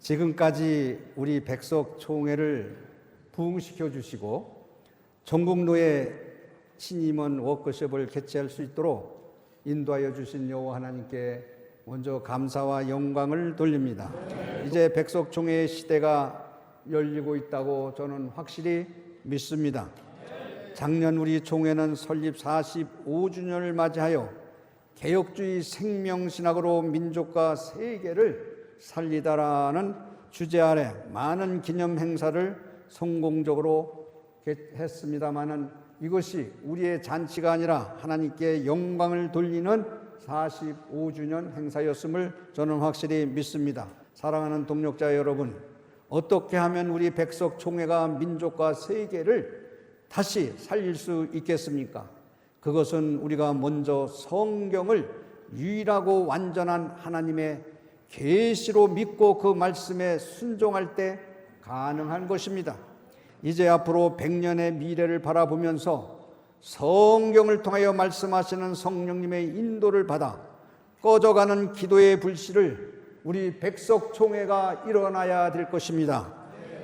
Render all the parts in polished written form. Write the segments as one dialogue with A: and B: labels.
A: 지금까지 우리 백석 총회를 부흥시켜 주시고 전국노예 신임원 워크숍을 개최할 수 있도록 인도하여 주신 여호와 하나님께 먼저 감사와 영광을 돌립니다. 이제 백석 총회의 시대가 열리고 있다고 저는 확실히 믿습니다. 작년 우리 총회는 설립 45주년을 맞이하여 개혁주의 생명신학으로 민족과 세계를 살리다라는 주제 아래 많은 기념 행사를 성공적으로 했습니다마는 이것이 우리의 잔치가 아니라 하나님께 영광을 돌리는 45주년 행사였음을 저는 확실히 믿습니다. 사랑하는 동역자 여러분, 어떻게 하면 우리 백석 총회가 민족과 세계를 다시 살릴 수 있겠습니까? 그것은 우리가 먼저 성경을 유일하고 완전한 하나님의 계시로 믿고 그 말씀에 순종할 때 가능한 것입니다. 이제 앞으로 100년의 미래를 바라보면서 성경을 통하여 말씀하시는 성령님의 인도를 받아 꺼져가는 기도의 불씨를 우리 백석 총회가 일어나야 될 것입니다.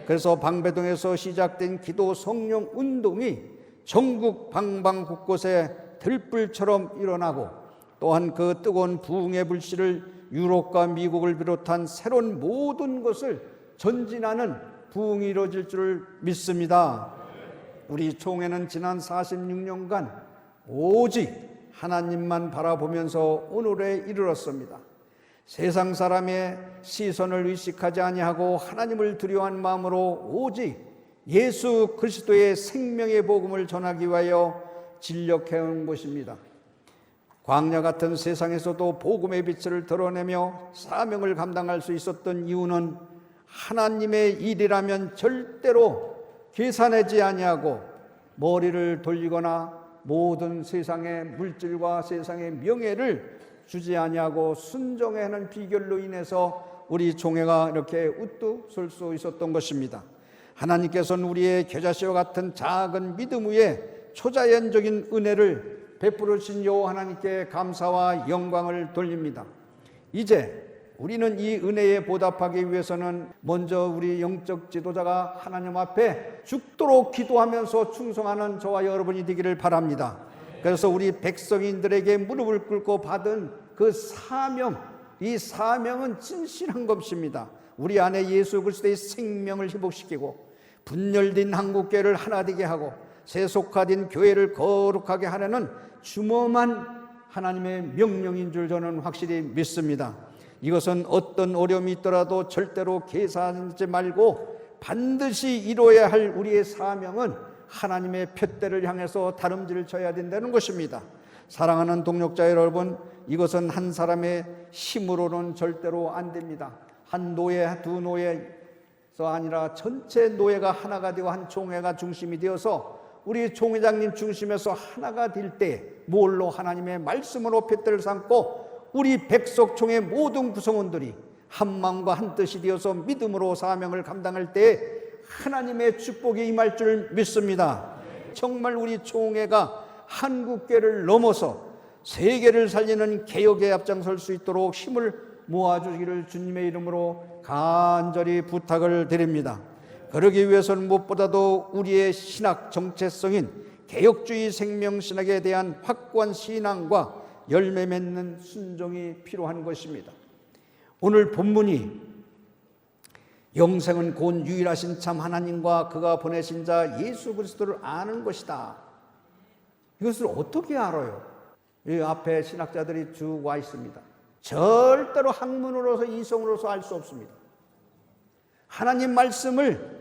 A: 그래서 방배동에서 시작된 기도 성령 운동이 전국 방방 곳곳에 들불처럼 일어나고 또한 그 뜨거운 부흥의 불씨를 유럽과 미국을 비롯한 새로운 모든 것을 전진하는 부흥이 이루어질 줄 믿습니다. 우리 총회는 지난 46년간 오직 하나님만 바라보면서 오늘에 이르렀습니다. 세상 사람의 시선을 의식하지 아니하고 하나님을 두려워하는 마음으로 오직 예수 그리스도의 생명의 복음을 전하기 위하여 진력해온 것입니다. 광야 같은 세상에서도 복음의 빛을 드러내며 사명을 감당할 수 있었던 이유는 하나님의 일이라면 절대로 계산하지 아니하고 머리를 돌리거나 모든 세상의 물질과 세상의 명예를 주지 아니하고 순종하는 비결로 인해서 우리 총회가 이렇게 우뚝 설 수 있었던 것입니다. 하나님께서는 우리의 겨자씨와 같은 작은 믿음 위에 초자연적인 은혜를 베풀어 주신 여호와 하나님께 감사와 영광을 돌립니다. 이제 우리는 이 은혜에 보답하기 위해서는 먼저 우리 영적 지도자가 하나님 앞에 죽도록 기도하면서 충성하는 저와 여러분이 되기를 바랍니다. 그래서 우리 백성인들에게 무릎을 꿇고 받은 그 사명, 이 사명은 진실한 것입니다. 우리 안에 예수 그리스도의 생명을 회복시키고 분열된 한국교회를 하나 되게 하고 세속화된 교회를 거룩하게 하려는 주엄한 하나님의 명령인 줄 저는 확실히 믿습니다. 이것은 어떤 어려움이 있더라도 절대로 계산하지 말고 반드시 이루어야 할 우리의 사명은 하나님의 푯대를 향해서 다름질을 쳐야 된다는 것입니다. 사랑하는 동역자 여러분, 이것은 한 사람의 힘으로는 절대로 안 됩니다. 한 노예, 두 노예가 아니라 전체 노예가 하나가 되고 한 총회가 중심이 되어서 우리 총회장님 중심에서 하나가 될 때 뭘로 하나님의 말씀으로 푯대를 삼고 우리 백석총회 모든 구성원들이 한 마음과 한 뜻이 되어서 믿음으로 사명을 감당할 때 하나님의 축복이 임할 줄 믿습니다. 정말 우리 총회가 한국교회를 넘어서 세계를 살리는 개혁에 앞장설 수 있도록 힘을 모아주기를 주님의 이름으로 간절히 부탁을 드립니다. 그러기 위해서는 무엇보다도 우리의 신학 정체성인 개혁주의 생명신학에 대한 확고한 신앙과 열매 맺는 순종이 필요한 것입니다. 오늘 본문이 영생은 곧 유일하신 참 하나님과 그가 보내신 자 예수 그리스도를 아는 것이다. 이것을 어떻게 알아요? 이 앞에 신학자들이 쭉 와 있습니다. 절대로 학문으로서 이성으로서 알 수 없습니다. 하나님 말씀을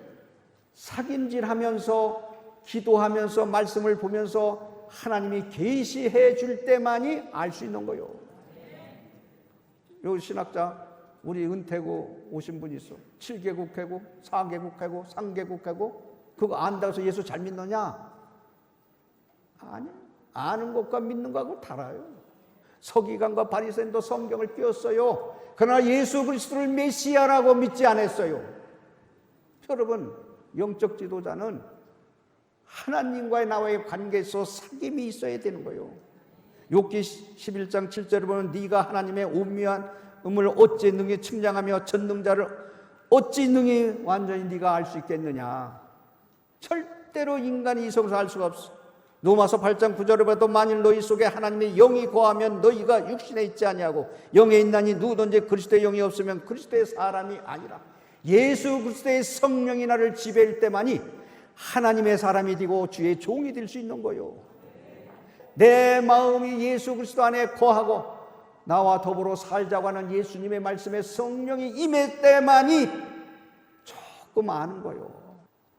A: 사김질하면서 기도하면서 말씀을 보면서 하나님이 계시해 줄 때만이 알 수 있는 거예요. 요 신학자 우리 은퇴고 오신 분이 있어. 7개국 회고 4개국 회고 3개국 회고 그거 안다고 해서 예수 잘 믿느냐? 아니, 아는 것과 믿는 것하고 달라요. 서기관과 바리새인도 성경을 띄웠어요. 그러나 예수 그리스도를 메시아라고 믿지 않았어요. 여러분, 영적 지도자는 하나님과의 나와의 관계에서 사귐이 있어야 되는 거예요. 욥기 11장 7절에 보면 네가 하나님의 오묘한 음을 어찌 능히 측량하며 전능자를 어찌 능히 완전히 네가 알 수 있겠느냐. 절대로 인간이 이성으로 알 수가 없어. 로마서 8장 9절에 봐도 만일 너희 속에 하나님의 영이 거하면 너희가 육신에 있지 아니하고 영에 있나니 누구든지 그리스도의 영이 없으면 그리스도의 사람이 아니라. 예수 그리스도의 성령이 나를 지배할 때만이 하나님의 사람이 되고 주의 종이 될 수 있는 거요. 내 마음이 예수 그리스도 안에 거하고 나와 더불어 살자고 하는 예수님의 말씀에 성령이 임할 때만이 조금 아는 거요.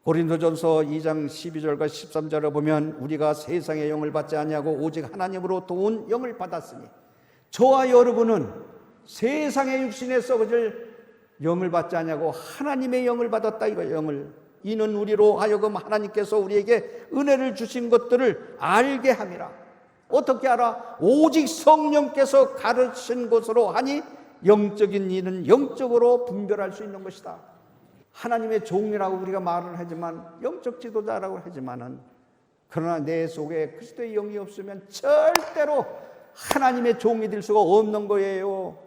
A: 고린도전서 2장 12절과 13절에 보면 우리가 세상의 영을 받지 아니하고 오직 하나님으로부터 온 영을 받았으니 저와 여러분은 세상의 육신에 썩어질 영을 받지 아니하고 하나님의 영을 받았다 이거. 영을 이는 우리로 하여금 하나님께서 우리에게 은혜를 주신 것들을 알게 함이라. 어떻게 알아? 오직 성령께서 가르친 것으로 하니 영적인 일은 영적으로 분별할 수 있는 것이다. 하나님의 종이라고 우리가 말을 하지만, 영적 지도자라고 하지만은, 그러나 내 속에 그리스도의 영이 없으면 절대로 하나님의 종이 될 수가 없는 거예요.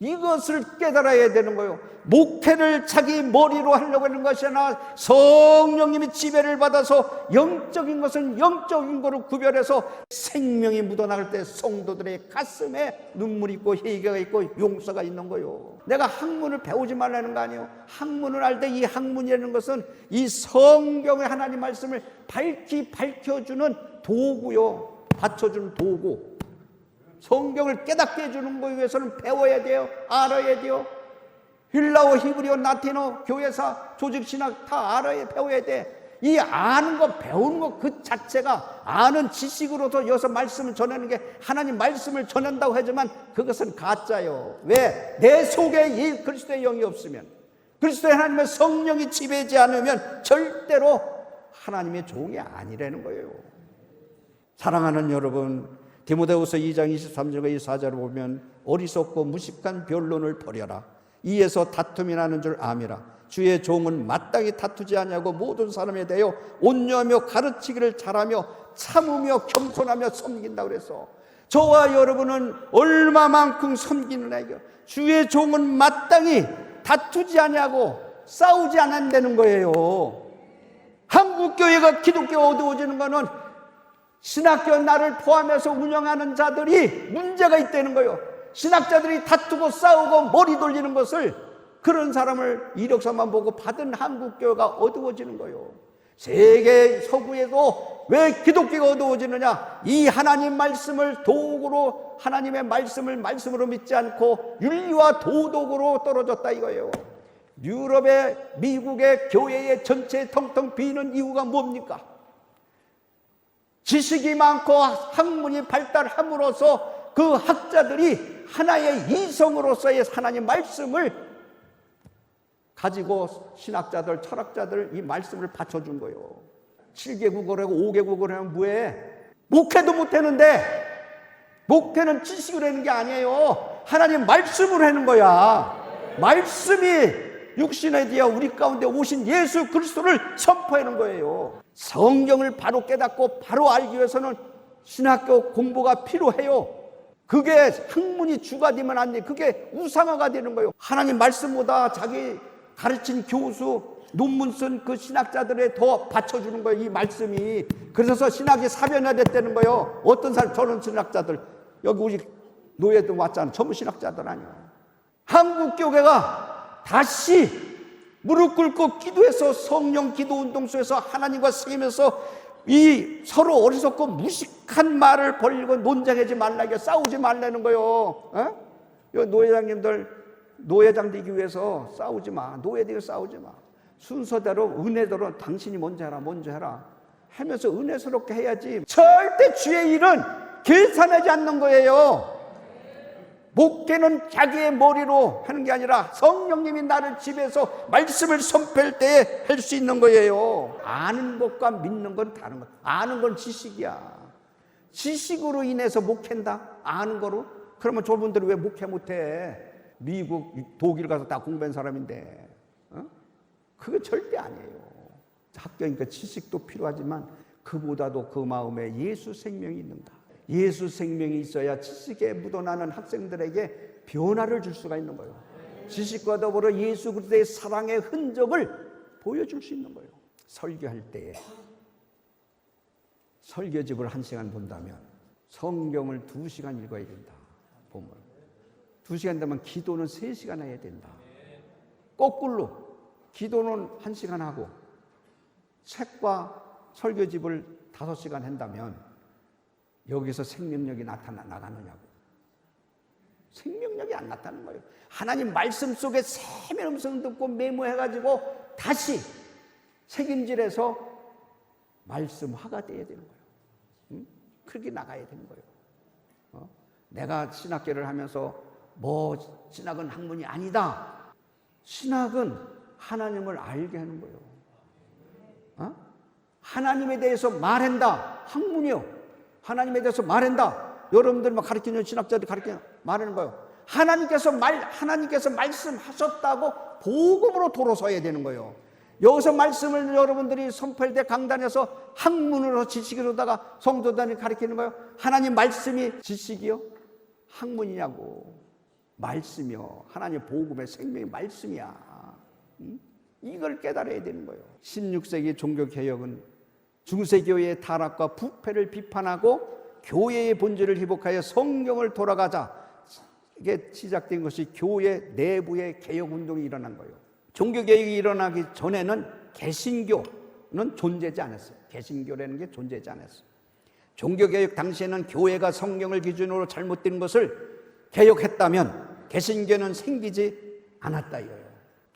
A: 이것을 깨달아야 되는 거예요. 목회를 자기 머리로 하려고 하는 것이 아니라 성령님이 지배를 받아서 영적인 것은 영적인 거로 구별해서 생명이 묻어나갈 때 성도들의 가슴에 눈물이 있고 회개가 있고 용서가 있는 거예요. 내가 학문을 배우지 말라는 거 아니에요. 학문을 알 때 이 학문이라는 것은 이 성경의 하나님 말씀을 밝혀주는 도구요. 받쳐주는 도구. 성경을 깨닫게 해주는 거에 위해서는 배워야 돼요. 알아야 돼요. 힐라어, 히브리어, 라틴어, 교회사, 조직신학 다 알아야 배워야 돼. 이 아는 거, 배우는 거 그 자체가 아는 지식으로서 여기서 말씀을 전하는 게 하나님 말씀을 전한다고 하지만 그것은 가짜요. 왜? 내 속에 이 그리스도의 영이 없으면, 그리스도의 하나님의 성령이 지배하지 않으면 절대로 하나님의 종이 아니라는 거예요. 사랑하는 여러분, 디모데후서 2장 23절과 24절을 보면 어리석고 무식한 변론을 버려라. 이에서 다툼이 나는 줄 암이라. 주의 종은 마땅히 다투지 아니하고 모든 사람에 대하여 온유하며 가르치기를 잘하며 참으며 겸손하며 섬긴다고 그래서 저와 여러분은 얼마만큼 섬기느냐 이거. 주의 종은 마땅히 다투지 아니하고 싸우지 않는다는 거예요. 한국교회가 기독교가 어두워지는 거는 신학교 나를 포함해서 운영하는 자들이 문제가 있다는 거예요. 신학자들이 다투고 싸우고 머리 돌리는 것을, 그런 사람을 이력서만 보고 받은 한국교회가 어두워지는 거예요. 세계 서구에도 왜 기독교가 어두워지느냐? 이 하나님 말씀을 도구로, 하나님의 말씀을 말씀으로 믿지 않고 윤리와 도덕으로 떨어졌다 이거예요. 유럽의, 미국의 교회의 전체에 텅텅 비는 이유가 뭡니까? 지식이 많고 학문이 발달함으로써 그 학자들이 하나의 이성으로서의 하나님 말씀을 가지고 신학자들, 철학자들 이 말씀을 받쳐준 거예요. 7개 국어를 하고 5개 국어를 하면 뭐해? 목회도 못하는데, 목회는 지식을 하는 게 아니에요. 하나님 말씀을 하는 거야. 말씀이 육신에 대하여 우리 가운데 오신 예수 그리스도를 선포하는 거예요. 성경을 바로 깨닫고 바로 알기 위해서는 신학교 공부가 필요해요. 그게 학문이 주가 되면 안 돼. 그게 우상화가 되는 거예요. 하나님 말씀보다 자기 가르친 교수, 논문 쓴 그 신학자들에 더 받쳐주는 거예요. 이 말씀이. 그래서 신학이 사변화됐다는 거예요. 어떤 사람, 저런 신학자들, 여기 우리 노예도 왔잖아. 전부 신학자들 아니에요. 한국교회가 다시 무릎 꿇고 기도해서 성령 기도 운동 속에서 하나님과 쓰이면서 이 서로 어리석고 무식한 말을 벌리고 논쟁하지 말라고, 싸우지 말라는 거예요. 어? 노회장님들 노회장 되기 위해서 싸우지 마. 노예되기 싸우지 마. 순서대로 은혜대로 당신이 먼저 해라, 먼저 해라 하면서 은혜스럽게 해야지. 절대 주의 일은 계산하지 않는 거예요. 목회는 자기의 머리로 하는 게 아니라 성령님이 나를 지배해서 말씀을 선포할 때에 할 수 있는 거예요. 아는 것과 믿는 건 다른 것. 아는 건 지식이야. 지식으로 인해서 목회한다? 아는 거로? 그러면 저분들이 왜 목회 못해? 미국, 독일 가서 다 공부한 사람인데. 어? 그게 절대 아니에요. 학교니까 지식도 필요하지만 그보다도 그 마음에 예수 생명이 있는다. 예수 생명이 있어야 지식에 묻어나는 학생들에게 변화를 줄 수가 있는 거예요. 지식과 더불어 예수 그리스도의 사랑의 흔적을 보여줄 수 있는 거예요. 설교할 때에 설교집을 1시간 본다면 성경을 2시간 읽어야 된다. 보면 2시간 되면 기도는 3시간 해야 된다. 거꾸로 기도는 1시간 하고 책과 설교집을 5시간 한다면 여기서 생명력이 나가느냐고. 생명력이 안 나타나는 거예요. 하나님 말씀 속에 세밀 음성 듣고 메모해가지고 다시 책임질해서 말씀화가 돼야 되는 거예요. 응? 그렇게 나가야 되는 거예요. 내가 신학계를 하면서 신학은 학문이 아니다. 신학은 하나님을 알게 하는 거예요. 하나님에 대해서 말한다. 학문이요. 하나님에 대해서 말한다. 여러분들 가르치는 신학자들이 말하는 거예요. 하나님께서 말씀하셨다고 복음으로 돌아서야 되는 거예요. 여기서 말씀을 여러분들이 선포할 때 강단에서 학문으로 지식으로다가 성도단을 가르치는 거예요. 하나님 말씀이 지식이요? 학문이냐고. 말씀이요. 하나님 복음의 생명이 말씀이야. 이걸 깨달아야 되는 거예요. 16세기 종교개혁은 중세교회의 타락과 부패를 비판하고 교회의 본질을 회복하여 성경을 돌아가자. 이게 시작된 것이 교회 내부의 개혁운동이 일어난 거예요. 종교개혁이 일어나기 전에는 개신교는 존재하지 않았어요. 개신교라는 게 존재하지 않았어요. 종교개혁 당시에는 교회가 성경을 기준으로 잘못된 것을 개혁했다면 개신교는 생기지 않았다 이거예요.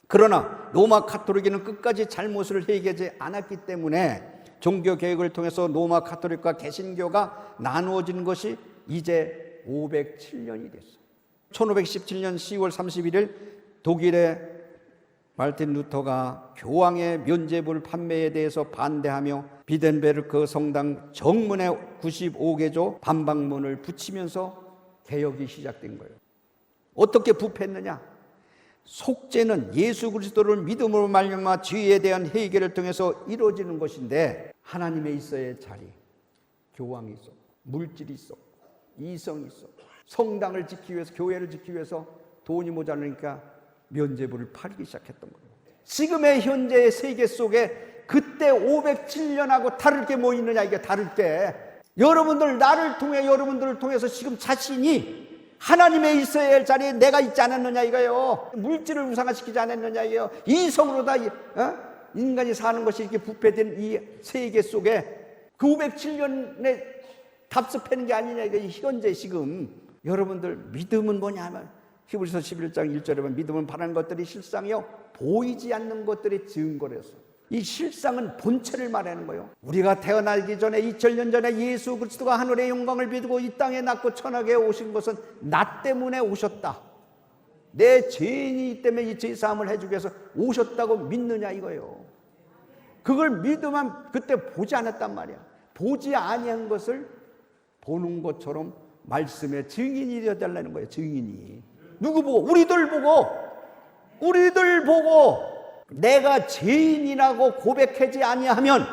A: 그러나 로마 가톨릭은 끝까지 잘못을 회개하지 않았기 때문에 종교개혁을 통해서 로마 가톨릭과 개신교가 나누어진 것이 이제 507년이 됐어요. 1517년 10월 31일 독일의 말틴 루터가 교황의 면죄부 판매에 대해서 반대하며 비덴베르크 성당 정문에 95개조 반박문을 붙이면서 개혁이 시작된 거예요. 어떻게 부패했느냐? 속죄는 예수 그리스도를 믿음으로 말미암아 죄에 대한 해결을 통해서 이루어지는 것인데 하나님에 있어야 할 자리, 교황이 있어, 물질이 있어, 이성이 있어. 성당을 지키기 위해서, 교회를 지키기 위해서 돈이 모자라니까 면죄부를 팔기 시작했던 거예요. 지금의 현재의 세계 속에 그때 507년하고 다를 게 뭐 있느냐, 이게 다를 게. 여러분들, 나를 통해 여러분들을 통해서 지금 자신이 하나님에 있어야 할 자리에 내가 있지 않았느냐 이거예요. 물질을 우상화시키지 않았느냐 이거예요. 이성으로 다 인간이 사는 것이 이렇게 부패된 이 세계 속에 그 507년에 답습하는 게 아니냐 이거예요. 현재 지금 여러분들 믿음은 뭐냐 하면 히브리서 11장 1절에 보면 믿음은 바라는 것들이 실상이요 보이지 않는 것들이 증거라서. 이 실상은 본체를 말하는 거예요. 우리가 태어나기 전에 2000년 전에 예수 그리스도가 하늘의 영광을 비두고 이 땅에 낳고 천하에 오신 것은 나 때문에 오셨다. 내 죄인이기 때문에 이 죄사함을 해주기 위해서 오셨다고 믿느냐 이거예요. 그걸 믿으면 그때 보지 않았단 말이야. 보지 아니한 것을 보는 것처럼 말씀의 증인이 되어달라는 거예요. 증인이. 누구 보고? 우리들 보고 내가 죄인이라고 고백하지 아니하면,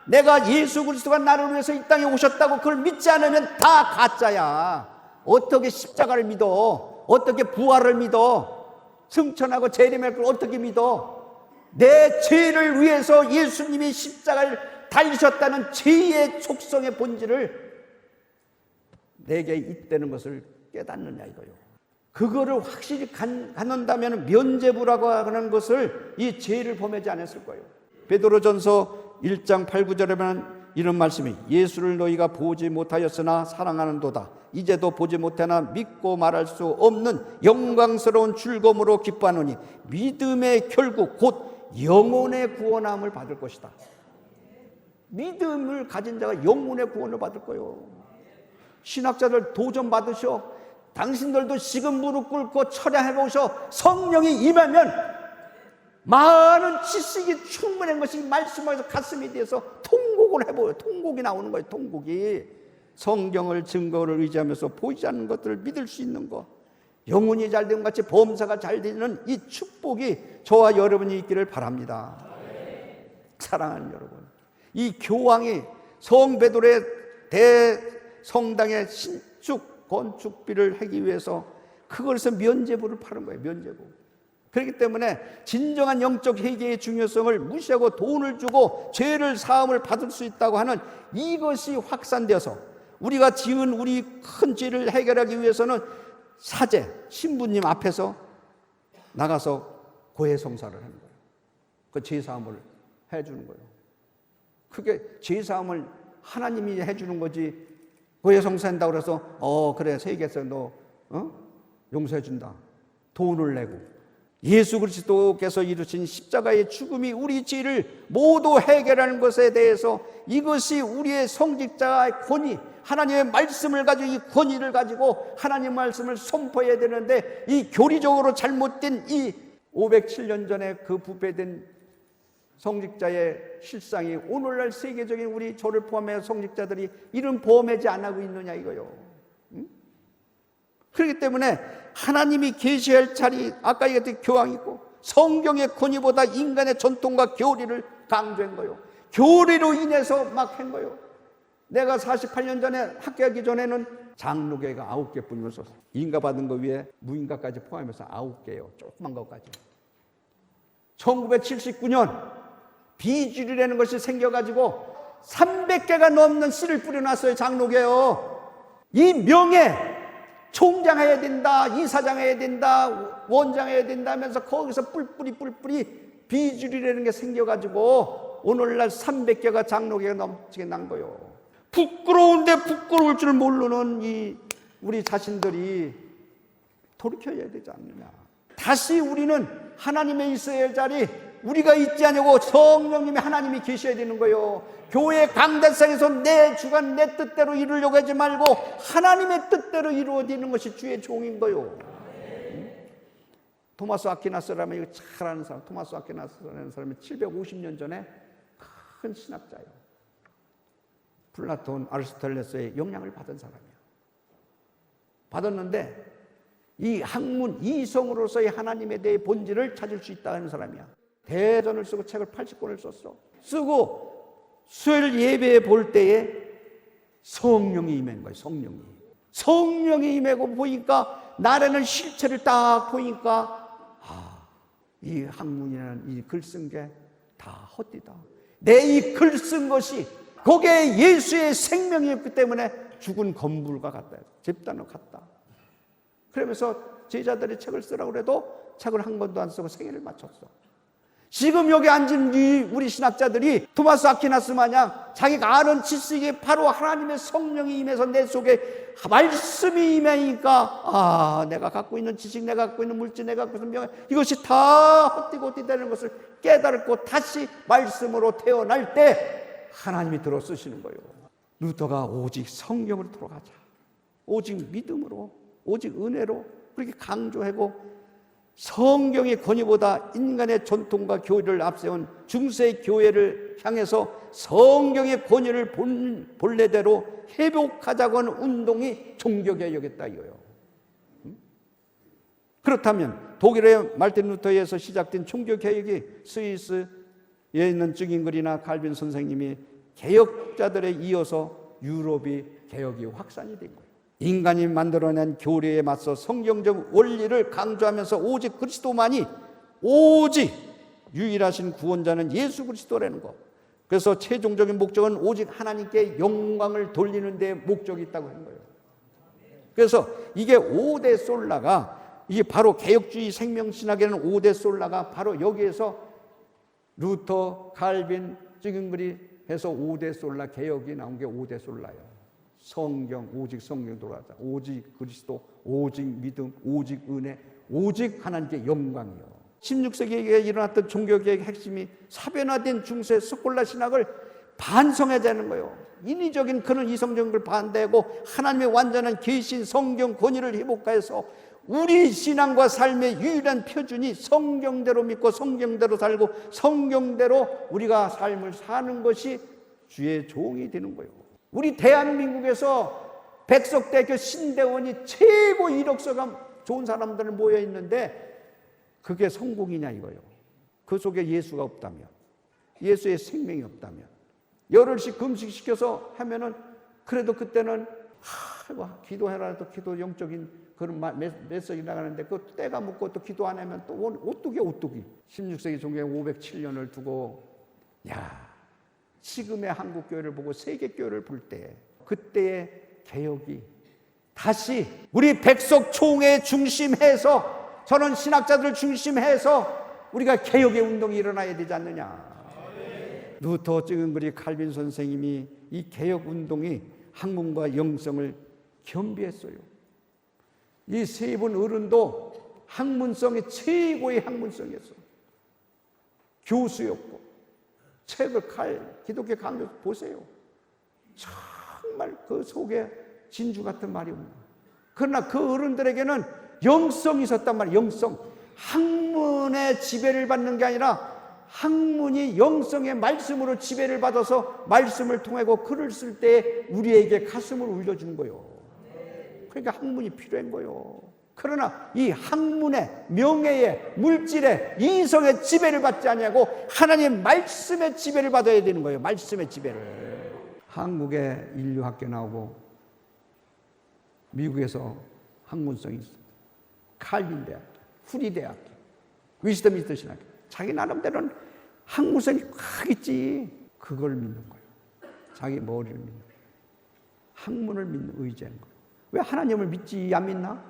A: 내가 예수 그리스도가 나를 위해서 이 땅에 오셨다고 그걸 믿지 않으면 다 가짜야. 어떻게 십자가를 믿어? 어떻게 부활을 믿어? 승천하고 재림할 걸 어떻게 믿어? 내 죄를 위해서 예수님이 십자가를 달리셨다는 죄의 속성의 본질을 내게 있다는 것을 깨닫느냐 이거요. 그거를 확실히 갖는다면 면죄부라고 하는 것을, 이 죄를 범하지 않았을 거예요. 베드로전서 1장 8, 9절에 보면 이런 말씀이, 예수를 너희가 보지 못하였으나 사랑하는도다. 이제도 보지 못하나 믿고 말할 수 없는 영광스러운 즐거움으로 기뻐하노니 믿음의 결국 곧 영혼의 구원함을 받을 것이다. 믿음을 가진 자가 영혼의 구원을 받을 거예요. 신학자들 도전 받으셔. 당신들도 지금 무릎 꿇고 철야해보셔. 성령이 임하면 많은 지식이 충분한 것이 말씀에서 가슴에 대해서 통곡을 해보여요. 통곡이 나오는 거예요. 통곡이. 성경을 증거를 의지하면서 보이지 않는 것들을 믿을 수 있는 것, 영혼이 잘된 같이 범사가 잘 되는 이 축복이 저와 여러분이 있기를 바랍니다. 사랑하는 여러분, 이 교황이 성 베드로의 대성당의 신축 건축비를 하기 위해서 그것에서 면죄부를 파는 거예요. 면죄부. 그렇기 때문에 진정한 영적 회개의 중요성을 무시하고 돈을 주고 죄를 사함을 받을 수 있다고 하는 이것이 확산되어서 우리가 지은 우리 큰 죄를 해결하기 위해서는 사제, 신부님 앞에서 나가서 고해성사를 하는 거예요. 그 죄사함을 해주는 거예요. 그게 죄사함을 하나님이 해주는 거지. 고해성사한다고 그래서 그래 세계에서 너 용서해준다. 돈을 내고 예수 그리스도께서 이루신 십자가의 죽음이 우리 죄를 모두 해결하는 것에 대해서 이것이 우리의 성직자의 권위, 하나님의 말씀을 가지고 이 권위를 가지고 하나님의 말씀을 선포해야 되는데 이 교리적으로 잘못된 이 507년 전에 그 부패된 성직자의 실상이 오늘날 세계적인 우리 저를 포함해 성직자들이 이런 범하지 안 하고 있느냐 이거요. 그렇기 때문에 하나님이 계시할 자리, 아까 얘기했던 교황이 있고 성경의 권위보다 인간의 전통과 교리를 강조한 거예요. 교리로 인해서 막 한 거예요. 내가 48년 전에 학교하기 전에는 장로교회가 9개뿐이었어요. 인가받은 거 위에 무인가까지 포함해서 9개요. 조그만 것까지. 1979년 비주류라는 것이 생겨가지고 300개가 넘는 씨를 뿌려놨어요. 장로교회요. 이 명예, 총장 해야 된다, 이사장 해야 된다, 원장 해야 된다 하면서 거기서 뿔뿔이 비주류라는 게 생겨가지고 오늘날 300개가 장로교회가 넘치게 난 거예요. 부끄러운데 부끄러울 줄 모르는 이 우리 자신들이 돌이켜야 되지 않느냐. 다시 우리는 하나님의 있어야 할 자리, 우리가 있지 않냐고 성령님이 하나님이 계셔야 되는 거예요. 교회 강대상에서 내 주관 내 뜻대로 이루려고 하지 말고 하나님의 뜻대로 이루어지는 것이 주의 종인 거예요. 토마스 아퀴나스라면 이거 잘 아는 사람, 토마스 아퀴나스라는 사람이 750년 전에 큰 신학자예요. 플라톤, 아리스토텔레스의 영향을 받은 사람이에요. 받았는데 이 학문, 이성으로서의 하나님에 대해 본질을 찾을 수 있다는 사람이야. 대전을 쓰고 책을 80권을 썼어. 쓰고 수요일 예배에 볼 때에 성령이 임한 거예요. 성령이 임하고 보니까 날에는 실체를 딱 보니까 이 학문이라는 이 글 쓴 게 다 헛디다. 내 이 글 쓴 것이 거기에 예수의 생명이었기 때문에 죽은 건물과 같다. 집단으로 같다. 그러면서 제자들이 책을 쓰라고 해도 책을 한 권도 안 쓰고 생애를 마쳤어. 지금 여기 앉은 우리 신학자들이 토마스 아퀴나스 마냥 자기가 아는 지식이 바로 하나님의 성령이 임해서 내 속에 말씀이 임하니까 내가 갖고 있는 지식, 내가 갖고 있는 물질, 내가 갖고 있는 명예, 이것이 다 헛되고 헛되다는 것을 깨닫고 다시 말씀으로 태어날 때 하나님이 들어 쓰시는 거예요. 루터가 오직 성경으로 돌아가자, 오직 믿음으로, 오직 은혜로 그렇게 강조하고 성경의 권위보다 인간의 전통과 교리를 앞세운 중세 교회를 향해서 성경의 권위를 본래대로 회복하자고 하는 운동이 종교개혁이었다 이거예요. 그렇다면 독일의 말틴 루터에 의해서 시작된 종교개혁이 스위스에 있는 증인글이나 칼빈 선생님이 개혁자들에 이어서 유럽이 개혁이 확산이 된 거예요. 인간이 만들어낸 교리에 맞서 성경적 원리를 강조하면서 오직 그리스도만이, 오직 유일하신 구원자는 예수 그리스도라는 것. 그래서 최종적인 목적은 오직 하나님께 영광을 돌리는 데 목적이 있다고 하는 거예요. 그래서 이게 5대 솔라가, 이게 바로 개혁주의 생명신학에는 5대 솔라가 바로 여기에서 루터, 칼빈, 증인글이 해서 5대 솔라 개혁이 나온 게 5대 솔라예요. 성경, 오직 성경 돌아가자, 오직 그리스도, 오직 믿음, 오직 은혜, 오직 하나님께 영광이요. 16세기에 일어났던 종교개혁의 핵심이 사변화된 중세 스콜라 신학을 반성하자는 거예요. 인위적인 그런 이성적인 걸 반대하고 하나님의 완전한 계신 성경 권위를 회복하여서 우리 신앙과 삶의 유일한 표준이 성경대로 믿고 성경대로 살고 성경대로 우리가 삶을 사는 것이 주의 종이 되는 거예요. 우리 대한민국에서 백석대학교 신대원이 최고 이력서가 좋은 사람들 모여 있는데 그게 성공이냐 이거예요. 그 속에 예수가 없다면, 예수의 생명이 없다면, 열흘씩 금식시켜서 하면은 그래도 그때는 아이고, 기도해라. 또 기도 영적인 그런 메시지 나가는데 그 때가 묻고 또 기도 안 하면 또 오뚜기 16세기 종교에 507년을 두고 지금의 한국 교회를 보고 세계 교회를 볼 때 그때의 개혁이 다시 우리 백석 총회 중심해서 저는 신학자들 중심해서 우리가 개혁의 운동이 일어나야 되지 않느냐. 루터, 찌근그리, 칼빈 선생님이 이 개혁 운동이 학문과 영성을 겸비했어요. 이 세 분 어른도 학문성이 최고의 학문성이었어. 교수였고 책을 기독교 강조 보세요. 정말 그 속에 진주 같은 말이 없는. 그러나 그 어른들에게는 영성이 있었단 말이에요. 영성. 학문의 지배를 받는 게 아니라 학문이 영성의 말씀으로 지배를 받아서 말씀을 통하고 글을 쓸 때 우리에게 가슴을 울려준 거예요. 그러니까 학문이 필요한 거예요. 그러나 이 학문의 명예의 물질의 이성의 지배를 받지 않냐고 하나님 말씀의 지배를 받아야 되는 거예요. 말씀의 지배를. 한국에 인류학교 나오고 미국에서 학문성이 있어. 칼빈 대학교, 후리 대학교, 위스터민스터 신학교. 자기 나름대로는 학문성이 확 있지. 그걸 믿는 거예요. 자기 머리를 믿는 거예요. 학문을 믿는 의지하는 거예요. 왜 하나님을 믿지 안 믿나?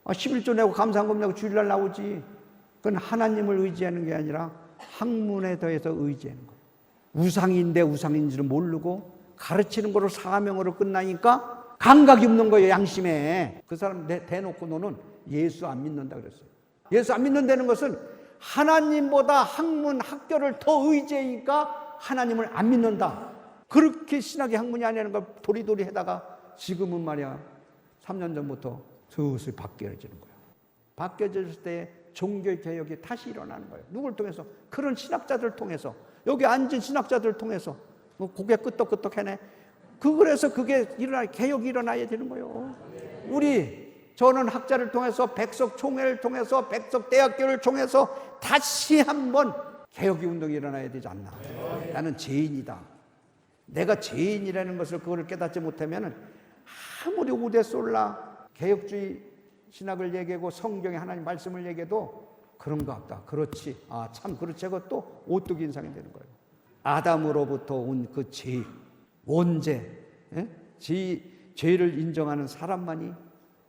A: 11조 내고 감사한금 내고 주일날 나오지. 그건 하나님을 의지하는 게 아니라 학문에 대해서 의지하는 거예요. 우상인데 우상인지를 모르고 가르치는 거로 사명으로 끝나니까 감각이 없는 거예요. 양심에. 그 사람 대놓고 너는 예수 안 믿는다 그랬어요. 예수 안 믿는다는 것은 하나님보다 학문 학교를 더 의지하니까 하나님을 안 믿는다. 그렇게 신학의 학문이 아니라는 걸 도리도리 하다가 지금은 말이야 3년 전부터 슬슬 바뀌어지는 거예요. 바뀌어질 때 종교개혁이 다시 일어나는 거예요. 누굴 통해서? 그런 신학자들 통해서. 여기 앉은 신학자들 통해서. 고개 끄덕끄덕 해네. 그래서 그게 개혁이 일어나야 되는 거예요. 저는 학자를 통해서 백석 총회를 통해서 백석 대학교를 통해서 다시 한번 개혁의 운동이 일어나야 되지 않나. 나는 죄인이다. 내가 죄인이라는 것을 그걸 깨닫지 못하면 아무리 우대솔라 개혁주의 신학을 얘기하고 성경의 하나님 말씀을 얘기해도 그런 것 같다. 그렇지. 참 그렇지. 그것도 오뚜기 인상이 되는 거예요. 아담으로부터 온 그 죄, 원죄, 죄를 인정하는 사람만이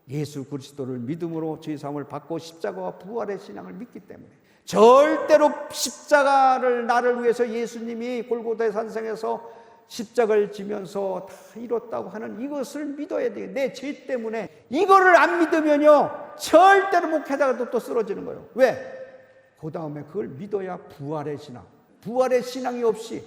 A: 예수 그리스도를 믿음으로 죄사함을 받고 십자가와 부활의 신앙을 믿기 때문에 절대로 십자가를 나를 위해서 예수님이 골고다의 산상에서 십자가를 지면서 다 이뤘다고 하는 이것을 믿어야 돼요. 내 죄 때문에 이거를 안 믿으면요 절대로 목회자가 또 쓰러지는 거예요. 왜? 그 다음에 그걸 믿어야 부활의 신앙. 부활의 신앙이 없이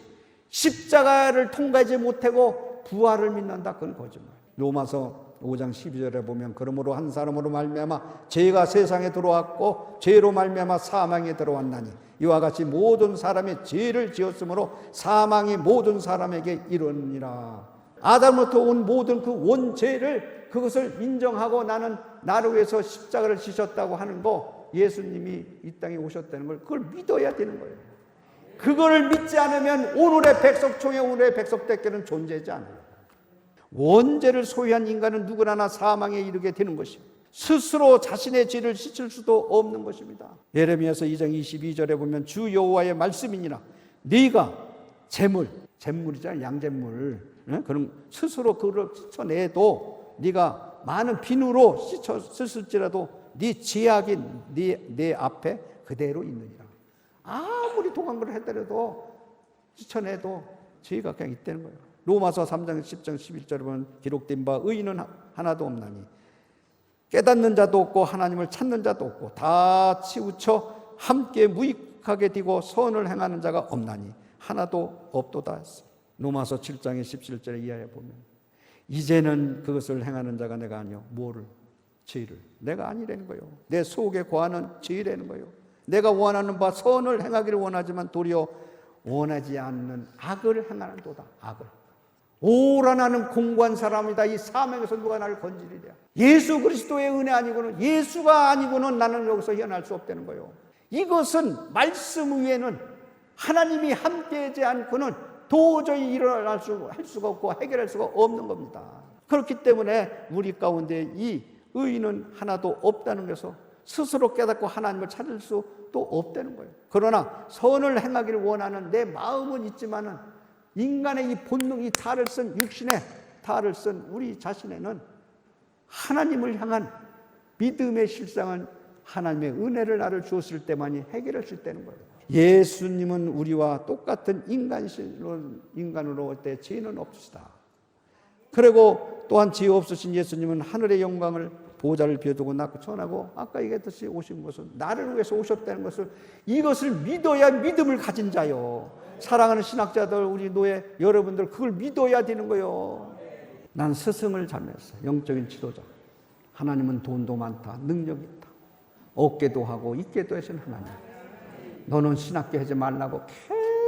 A: 십자가를 통과하지 못하고 부활을 믿는다. 그건 거짓말. 로마서 5장 12절에 보면 그러므로 한 사람으로 말미암아 죄가 세상에 들어왔고 죄로 말미암아 사망에 들어왔나니 이와 같이 모든 사람이 죄를 지었으므로 사망이 모든 사람에게 이르니라. 아담부터 온 모든 그 원죄를 그것을 인정하고 나는 나를 위해서 십자가를 지셨다고 하는 거 예수님이 이 땅에 오셨다는 걸 그걸 믿어야 되는 거예요. 그거를 믿지 않으면 오늘의 백석총회 오늘의 백석대교는 존재하지 않아요. 원죄를 소유한 인간은 누구나 사망에 이르게 되는 것입니다. 스스로 자신의 죄를 씻을 수도 없는 것입니다. 예레미야서 2장 22절에 보면 주 여호와의 말씀이니라 네가 재물이잖아요. 양재물. 그럼 스스로 그걸 씻어내도 네가 많은 비누로 씻을지라도 네 죄악이 네 앞에 그대로 있느니라. 아무리 동안을 했더라도 씻어내도 죄가 그냥 있다는 거예요. 로마서 3장 10장 11절에 보면 기록된 바 의인은 하나도 없나니 깨닫는 자도 없고 하나님을 찾는 자도 없고 다 치우쳐 함께 무익하게 되고 선을 행하는 자가 없나니 하나도 없도다 했어. 로마서 7장의 17절에 이하에 보면 이제는 그것을 행하는 자가 내가 아니요 뭐를? 죄를. 내가 아니라는 거예요. 내 속에 거하는 죄라는 거예요. 내가 원하는 바 선을 행하기를 원하지만 도리어 원하지 않는 악을 행하는 도다. 악을. 오라 나는 공고한 사람이다. 이 사명에서 누가 나를 건지리랴. 예수 그리스도의 은혜 아니고는 예수가 아니고는 나는 여기서 헤어날 수 없다는 거예요. 이것은 말씀 위에는 하나님이 함께하지 않고는 도저히 할 수가 없고 해결할 수가 없는 겁니다. 그렇기 때문에 우리 가운데 이 의인은 하나도 없다는 것에서 스스로 깨닫고 하나님을 찾을 수도 없다는 거예요. 그러나 선을 행하기를 원하는 내 마음은 있지만은 인간의 이 본능, 이 탈을 쓴 육신의 탈을 쓴 우리 자신에는 하나님을 향한 믿음의 실상은 하나님의 은혜를 나를 주었을 때만이 해결할 수 있다는 거예요. 예수님은 우리와 똑같은 인간으로 올 때 죄는 없으시다. 그리고 또한 죄 없으신 예수님은 하늘의 영광을 보좌를 비워두고 낳고 전하고 아까 얘기했듯이 오신 것은 나를 위해서 오셨다는 것을 이것을 믿어야 믿음을 가진 자요. 사랑하는 신학자들, 우리 노예 여러분들 그걸 믿어야 되는 거예요. 난 스승을 잘했어. 영적인 지도자. 하나님은 돈도 많다, 능력이 있다, 얻게도 하고 있게도 하신 하나님. 너는 신학교 하지 말라고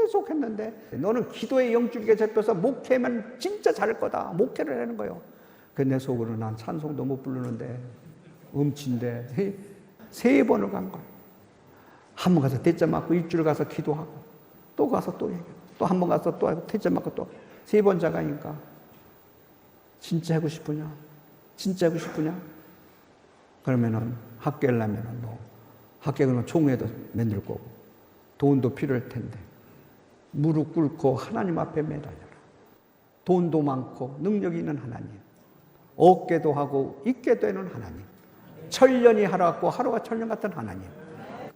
A: 계속 했는데 너는 기도의 영적에 잡혀서 목회면 진짜 잘할 거다. 목회를 하는 거예요. 근데 내 속으로 난 찬송도 못 부르는데 음치인데 3번을 간 거예요. 한 번 가서 대자 맞고 일주일 가서 기도하고 또 가서 또 얘기하고 또 한 번 가서 또 하고 대자 맞고 또 3번 자가니까 진짜 하고 싶으냐? 진짜 하고 싶으냐? 그러면은 학교를 하면은 너 학교는 총회도 만들 거고 돈도 필요할 텐데 무릎 꿇고 하나님 앞에 매달려라. 돈도 많고 능력이 있는 하나님, 얻게도 하고 있게도 하는 하나님, 천년이 하루 같고 하루가 천년 같은 하나님.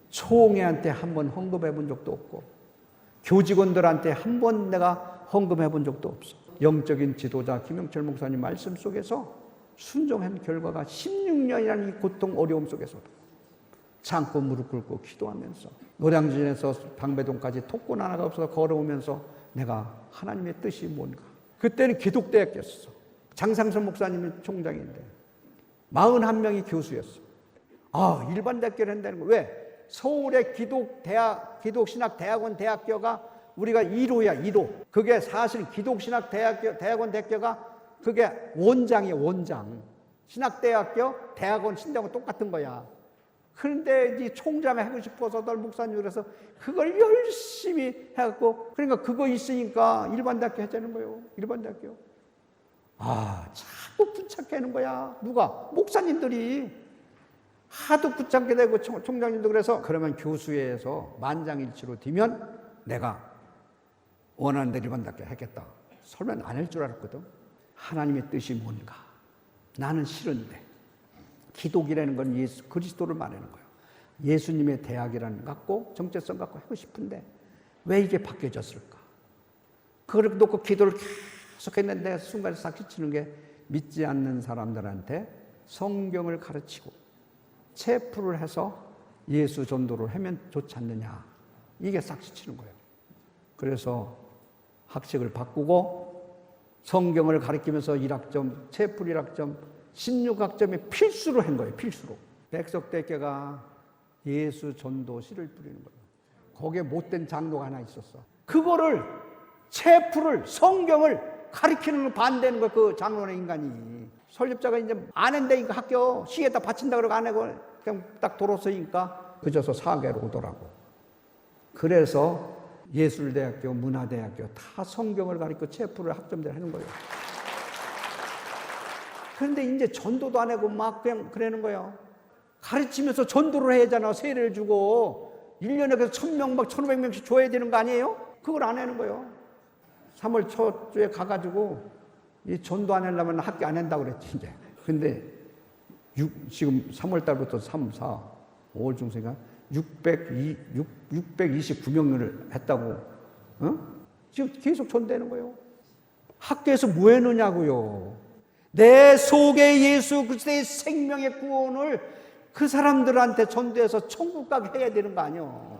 A: 총회한테 한 번 헌금해 본 적도 없고 교직원들한테 한 번 내가 헌금해 본 적도 없어. 영적인 지도자 김영철 목사님 말씀 속에서 순종한 결과가 16년이라는 이 고통 어려움 속에서도 참고 무릎 꿇고 기도하면서 노량진에서 방배동까지 독곤 하나가 없어서 걸어오면서 내가 하나님의 뜻이 뭔가. 그때는 기독대학교였어. 장상선 목사님이 총장인데 41명이 교수였어. 일반 대학교를 한다는 거. 왜? 서울의 기독신학대학원 대학교가 우리가 1호야, 1호. 그게 사실 기독신학대학원 대학교가 그게 원장이에요, 원장. 신학대학교, 대학원, 신대학원 똑같은 거야. 그런데 이 총장을 하고 싶어서 널 목사님 그래서 그걸 열심히 해갖고 그러니까 그거 있으니까 일반 대학교 하자는 거예요. 일반 대학교. 자꾸 붙잡게 하는 거야. 누가? 목사님들이 하도 붙잡게 되고 총장님도 그래서 그러면 교수회에서 만장일치로 되면 내가 원하는 대로 일반 대학교 하겠다. 설마 안 할 줄 알았거든. 하나님의 뜻이 뭔가. 나는 싫은데. 기독이라는 건 예수 그리스도를 말하는 거예요. 예수님의 대학이라는 갖고 정체성 갖고 하고 싶은데 왜 이게 바뀌어졌을까? 그걸 놓고 기도를 계속 했는데 순간에 삭히치는 게 믿지 않는 사람들한테 성경을 가르치고 체프를 해서 예수 전도를 하면 좋지 않느냐. 이게 삭히치는 거예요. 그래서 학식을 바꾸고 성경을 가르치면서 1학점, 체프 1학점, 16학점에 필수로 한 거예요. 필수로. 백석대교가 예수 전도 씨를 뿌리는 거예요. 거기에 못된 장로가 하나 있었어. 그거를 체프를 성경을 가르치는 걸 반대하는 거예요. 그 장로의 인간이. 설립자가 이제 안 한다니까 학교 시에다 바친다 그러고 안 하고 그냥 딱 돌아서니까 그저서 사계로 오더라고. 그래서 예술대학교, 문화대학교 다 성경을 가르치고 체프를 학점대로 하는 거예요. 그런데 이제 전도도 안 하고 막 그냥 그러는 거예요. 가르치면서 전도를 해야 하잖아. 세례를 주고 1년에 그래서 1000명 막 1500명씩 줘야 되는 거 아니에요? 그걸 안 하는 거예요. 3월 초에 가가지고 이 전도 안 하려면 학교 안 한다고 그랬지 이제. 근데 지금 3월 달부터 3, 4, 5월 중순인가 629명을 했다고. 지금 계속 전도하는 거예요. 학교에서 뭐 했느냐고요. 내 속에 예수 그리스도의 생명의 구원을 그 사람들한테 전도해서 천국 가게 해야 되는 거 아니에요.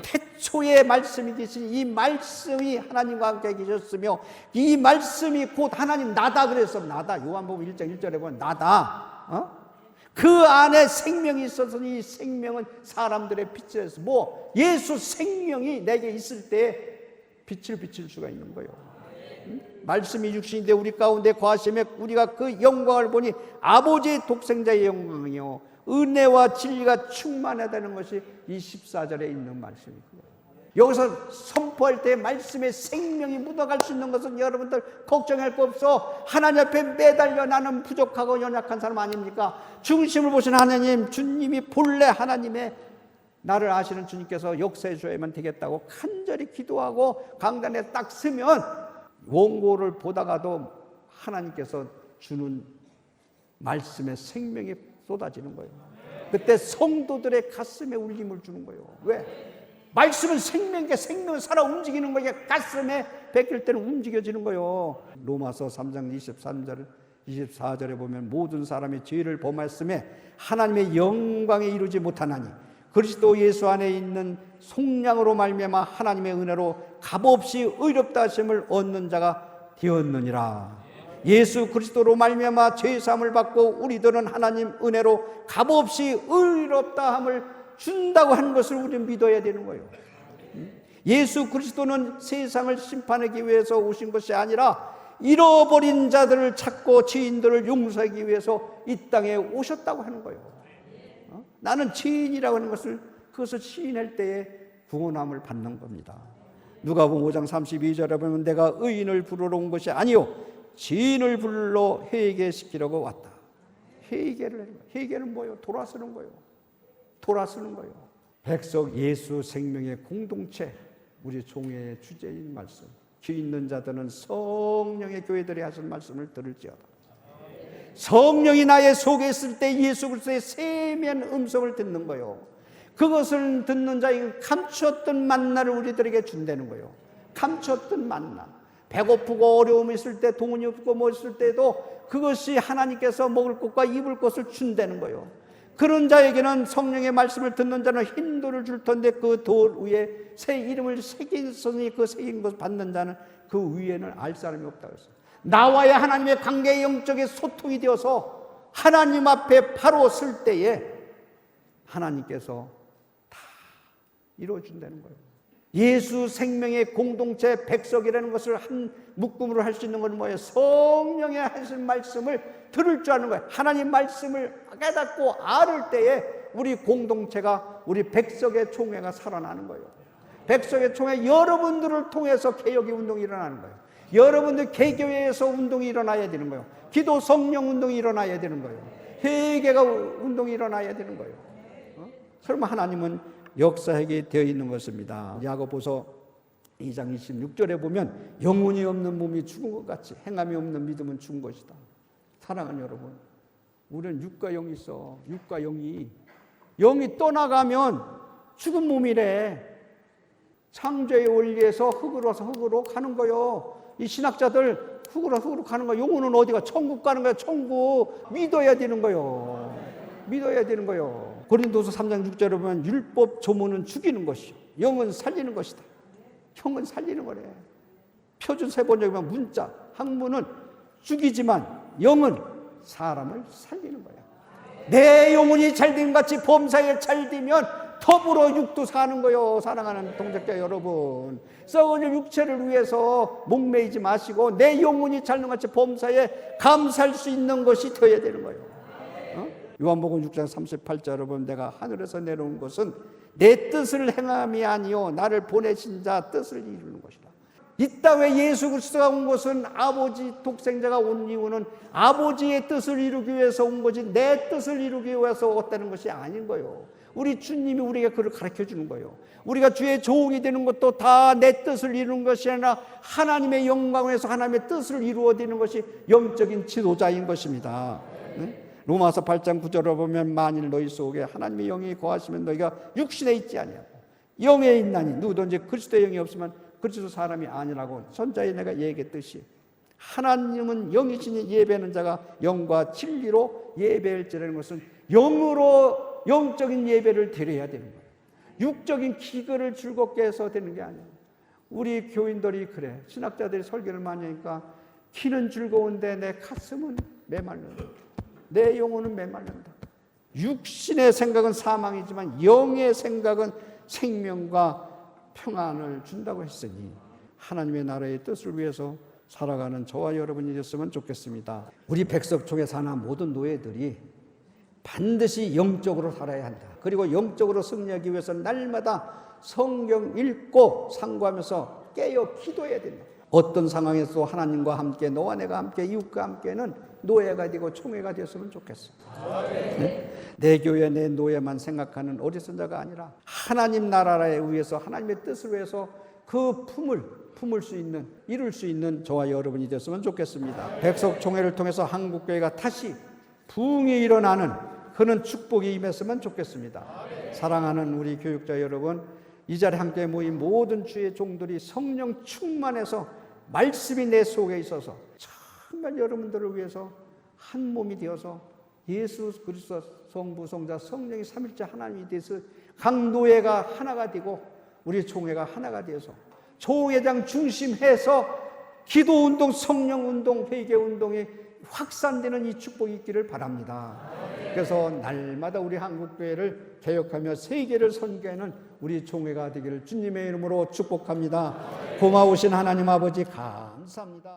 A: 태초에 말씀이 계신 이 말씀이 하나님과 함께 계셨으며 이 말씀이 곧 하나님 나다 그래서 나다. 요한복음 1장 1절에 보면 나다. 그 안에 생명이 있어서 이 생명은 사람들의 빛이라서 예수 생명이 내게 있을 때 빛을 비칠 수가 있는 거예요. 말씀이 육신인데 우리 가운데 거하시며 우리가 그 영광을 보니 아버지의 독생자의 영광이요 은혜와 진리가 충만하다는 것이 이 14절에 있는 말씀이고요. 여기서 선포할 때 말씀의 생명이 묻어갈 수 있는 것은 여러분들 걱정할 거 없어. 하나님 앞에 매달려 나는 부족하고 연약한 사람 아닙니까? 중심을 보신 하나님, 주님이 본래 하나님의 나를 아시는 주님께서 역사해 줘야만 되겠다고 간절히 기도하고 강단에 딱 서면 원고를 보다가도 하나님께서 주는 말씀의 생명이 쏟아지는 거예요. 그때 성도들의 가슴에 울림을 주는 거예요. 왜? 말씀은 생명이니까 생명은 살아 움직이는 거니까 가슴에 베낄 때는 움직여지는 거예요. 로마서 3장 23절 24절에 보면 모든 사람이 죄를 범하였음에 하나님의 영광에 이루지 못하나니 그리스도 예수 안에 있는 속량으로 말미암아 하나님의 은혜로 값없이 의롭다 하심을 얻는 자가 되었느니라. 예수 그리스도로 말미암아 죄 사함을 받고 우리들은 하나님 은혜로 값없이 의롭다함을 준다고 하는 것을 우리는 믿어야 되는 거예요. 예수 그리스도는 세상을 심판하기 위해서 오신 것이 아니라 잃어버린 자들을 찾고 죄인들을 용서하기 위해서 이 땅에 오셨다고 하는 거예요. 나는 죄인이라고 하는 것을 그것을 시인할 때에 구원함을 받는 겁니다. 누가복음 5장 32절에 보면 내가 의인을 부르러 온 것이 아니요 죄인을 불러 회개시키려고 왔다. 회개를 하는 거예요. 회개는 뭐예요? 돌아서는 거예요. 돌아서는 거예요. 백석 예수 생명의 공동체, 우리 종의 주제인 말씀. 죄 있는 자들은 성령의 교회들이 하신 말씀을 들을지어다. 성령이 나의 속에 있을 때 예수 그리스도의 세미한 음성을 듣는 거예요. 그것을 듣는 자에게 감추었던 만나를 우리들에게 준다는 거예요. 감추었던 만나. 배고프고 어려움이 있을 때, 돈이 없고 뭐 있을 때도 그것이 하나님께서 먹을 것과 입을 것을 준다는 거예요. 그런 자에게는 성령의 말씀을 듣는 자는 흰 돌을 줄 텐데 그 돌 위에 새 이름을 새겼으니 그 새긴 것을 받는 자는 그 위에는 알 사람이 없다고 했어요. 나와의 하나님의 관계의 영적인 소통이 되어서 하나님 앞에 바로 설 때에 하나님께서 다 이루어준다는 거예요. 예수 생명의 공동체 백석이라는 것을 한 묶음으로 할 수 있는 건 뭐예요? 성령의 하신 말씀을 들을 줄 아는 거예요. 하나님 말씀을 깨닫고 알을 때에 우리 공동체가, 우리 백석의 총회가 살아나는 거예요. 백석의 총회, 여러분들을 통해서 개혁의 운동이 일어나는 거예요. 여러분들 개교회에서 운동이 일어나야 되는 거예요. 기도 성령 운동이 일어나야 되는 거예요. 회개가 운동이 일어나야 되는 거예요. 설마 하나님은 역사하게 되어 있는 것입니다. 야고보서 2장 26절에 보면 영혼이 없는 몸이 죽은 것 같이 행함이 없는 믿음은 죽은 것이다. 사랑하는 여러분, 우리는 육과 영이 있어. 육과 영이 떠나가면 죽은 몸이래. 창조의 원리에서 흙으로서 흙으로 가는 거요. 이 신학자들 흙으로 가는 거야. 영혼은 어디가? 천국 가는 거야. 천국. 믿어야 되는 거요. 믿어야 되는 거요. 고린도서 3장 6절에 보면 율법 조문은 죽이는 것이요 영은 살리는 것이다. 형은 살리는 거래. 표준 세번역이면 문자 학문은 죽이지만 영은 사람을 살리는 거야. 내 영혼이 잘된 같이 범사에 잘되면 더불어 육도 사는 거요. 사랑하는 동역자 여러분, 썩어질 육체를 위해서 목매이지 마시고 내 영혼이 잘된 같이 범사에 감사할 수 있는 것이 되어야 되는 거예요. 요한복음 6장 38절에 보면 내가 하늘에서 내려온 것은 내 뜻을 행함이 아니요 나를 보내신 자 뜻을 이루는 것이다. 이 땅에 예수 그리스도가 온 것은 아버지 독생자가 온 이유는 아버지의 뜻을 이루기 위해서 온 거지 내 뜻을 이루기 위해서 왔다는 것이 아닌 거예요. 우리 주님이 우리에게 그걸 가르쳐 주는 거예요. 우리가 주의 종이 되는 것도 다 내 뜻을 이루는 것이 아니라 하나님의 영광을 위해서 하나님의 뜻을 이루어내는 것이 영적인 지도자인 것입니다. 로마서 8장 9절을 보면 만일 너희 속에 하나님의 영이 거하시면 너희가 육신에 있지 아니하고 영에 있나니 누구든지 그리스도의 영이 없으면 그리스도 사람이 아니라고 선자에 내가 얘기했듯이 하나님은 영이시니 예배하는 자가 영과 진리로 예배할지라는 것은 영으로 영적인 예배를 드려야 되는 거예요. 육적인 기거를 즐겁게 해서 되는 게 아니에요. 우리 교인들이 그래. 신학자들이 설교를 많이 하니까 키는 즐거운데 내 가슴은 메말른다. 내 영혼은 메말른다. 육신의 생각은 사망이지만 영의 생각은 생명과 평안을 준다고 했으니 하나님의 나라의 뜻을 위해서 살아가는 저와 여러분이 됐으면 좋겠습니다. 우리 백석총에 사는 모든 노예들이 반드시 영적으로 살아야 한다. 그리고 영적으로 승리하기 위해서 날마다 성경 읽고 상고하면서 깨어 기도해야 된다. 어떤 상황에서 하나님과 함께 너와 내가 함께 이웃과 함께는 노예가 되고 총회가 되었으면 좋겠어. 네? 내 교회 내 노예만 생각하는 어리석은 자가 아니라 하나님 나라에 의해서 하나님의 뜻을 위해서 그 품을 수 있는, 이룰 수 있는 저와 여러분이 됐으면 좋겠습니다. 백석총회를 통해서 한국교회가 다시 부흥이 일어나는 그런 축복이 임했으면 좋겠습니다. 사랑하는 우리 교육자 여러분, 이 자리에 함께 모인 모든 주의 종들이 성령 충만해서 말씀이 내 속에 있어서 정말 여러분들을 위해서 한 몸이 되어서 예수 그리스도 성부 성자 성령이 삼일째 하나님이 되어서 각 노예가 하나가 되고 우리 총회가 하나가 되어서 총회장 중심해서 기도운동, 성령운동, 회개운동이 확산되는 이 축복이 있기를 바랍니다. 그래서 날마다 우리 한국교회를 개혁하며 세계를 선교하는 우리 총회가 되기를 주님의 이름으로 축복합니다. 고마우신 하나님 아버지 감사합니다.